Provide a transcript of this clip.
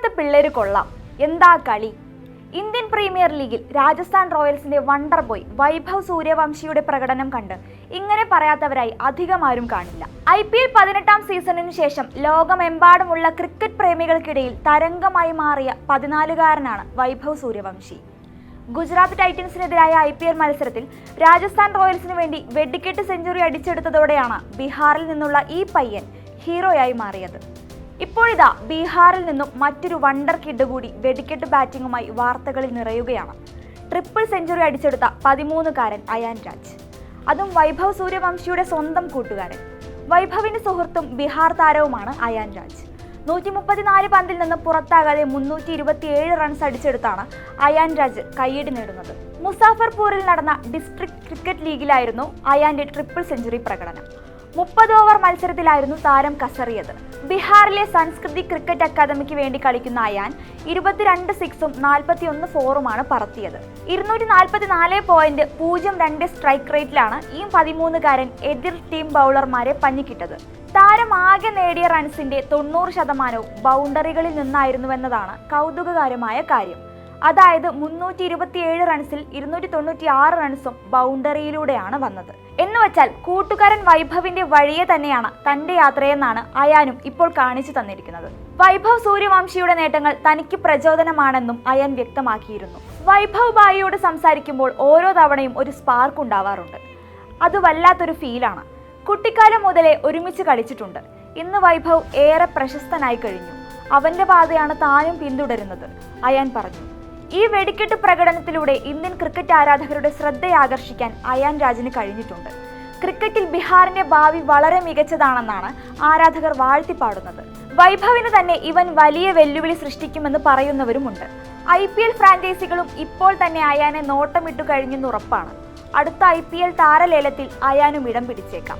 ഇപ്പോഴത്തെ പിള്ളേര് കൊള്ളാം, എന്താ കളി. ഇന്ത്യൻ പ്രീമിയർ ലീഗിൽ രാജസ്ഥാൻ റോയൽസിന്റെ വണ്ടർ ബോയ് വൈഭവ് സൂര്യവംശിയുടെ പ്രകടനം കണ്ട് ഇങ്ങനെ പറയാത്തവരായി അധികമാരും കാണില്ല. IPL 18-ാം സീസണിനു ശേഷം ലോകമെമ്പാടുമുള്ള ക്രിക്കറ്റ് പ്രേമികൾക്കിടയിൽ തരംഗമായി മാറിയ 14-കാരനാണ് വൈഭവ് സൂര്യവംശി. ഗുജറാത്ത് ടൈറ്റൻസിനെതിരായ IPL മത്സരത്തിൽ രാജസ്ഥാൻ റോയൽസിന് വേണ്ടി വെടിക്കെട്ട് സെഞ്ചുറി അടിച്ചെടുത്തതോടെയാണ് ബീഹാറിൽ നിന്നുള്ള ഈ പയ്യൻ ഹീറോയായി മാറിയത്. ഇപ്പോഴിതാ ബീഹാറിൽ നിന്നും മറ്റൊരു വണ്ടർ കിഡ് കൂടി വെടിക്കെട്ട് ബാറ്റിംഗുമായി വാർത്തകളിൽ നിറയുകയാണ്. ട്രിപ്പിൾ സെഞ്ചുറി അടിച്ചെടുത്ത 13-കാരൻ അയാൻ രാജ്, അതും വൈഭവ് സൂര്യവംശിയുടെ സ്വന്തം കൂട്ടുകാരൻ. വൈഭവിന്റെ സുഹൃത്തും ബീഹാർ താരവുമാണ് അയാൻ രാജ്. 134 പന്തിൽ നിന്ന് പുറത്താകാതെ 327 റൺസ് അടിച്ചെടുത്താണ് അയാൻ രാജ് കയ്യടി നേടുന്നത്. മുസാഫർപൂരിൽ നടന്ന ഡിസ്ട്രിക്ട് ക്രിക്കറ്റ് ലീഗിലായിരുന്നു അയാന്റെ ട്രിപ്പിൾ സെഞ്ചുറി പ്രകടനം. 30 ഓവർ മത്സരത്തിലായിരുന്നു താരം കസറിയത്. ബീഹാറിലെ സംസ്കൃതി ക്രിക്കറ്റ് അക്കാദമിക്ക് വേണ്ടി കളിക്കുന്ന അയാൻ 22 സിക്സും 41 ഫോറുമാണ് പറത്തിയത്. 244.02 സ്ട്രൈക്ക് റേറ്റിലാണ് ഈ 13-കാരൻ എതിർ ടീം ബൗളർമാരെ പഞ്ഞിക്കിട്ടത്. താരം ആകെ നേടിയ റൺസിന്റെ 90% ബൗണ്ടറികളിൽ നിന്നായിരുന്നുവെന്നതാണ് കൗതുകകരമായ കാര്യം. അതായത് 327 റൺസിൽ 296 റൺസും ബൗണ്ടറിയിലൂടെയാണ് വന്നത്. എന്നുവെച്ചാൽ കൂട്ടുകാരൻ വൈഭവിന്റെ വഴിയെ തന്നെയാണ് തന്റെ യാത്രയെന്നാണ് അയാനും ഇപ്പോൾ കാണിച്ചു തന്നിരിക്കുന്നത്. വൈഭവ് സൂര്യവംശിയുടെ നേട്ടങ്ങൾ തനിക്ക് പ്രചോദനമാണെന്നും അയാൻ വ്യക്തമാക്കിയിരുന്നു. വൈഭവ് ബായിയോട് സംസാരിക്കുമ്പോൾ ഓരോ തവണയും ഒരു സ്പാർക്ക് ഉണ്ടാവാറുണ്ട്. അത് വല്ലാത്തൊരു ഫീലാണ്. കുട്ടിക്കാലം മുതലേ ഒരുമിച്ച് കളിച്ചിട്ടുണ്ട്. ഇന്ന് വൈഭവ് ഏറെ പ്രശസ്തനായി കഴിഞ്ഞു. അവന്റെ പാതയാണ് താനും പിന്തുടരുന്നത്, അയാൻ പറഞ്ഞു. ഈ വെടിക്കെട്ട് പ്രകടനത്തിലൂടെ ഇന്ത്യൻ ക്രിക്കറ്റ് ആരാധകരുടെ ശ്രദ്ധയാകർഷിക്കാൻ അയാൻ രാജിന് കഴിഞ്ഞിട്ടുണ്ട്. ക്രിക്കറ്റിൽ ബീഹാറിന്റെ ഭാവി വളരെ മികച്ചതാണെന്നാണ് ആരാധകർ വാഴ്ത്തിപ്പാടുന്നത്. വൈഭവിന് തന്നെ ഇവൻ വലിയ വെല്ലുവിളി സൃഷ്ടിക്കുമെന്ന് പറയുന്നവരുമുണ്ട്. IPL ഫ്രാഞ്ചൈസികളും ഇപ്പോൾ തന്നെ അയാനെ നോട്ടമിട്ടു കഴിഞ്ഞെന്ന് ഉറപ്പാണ്. അടുത്ത IPL താരലേലത്തിൽ അയാനും ഇടം പിടിച്ചേക്കാം.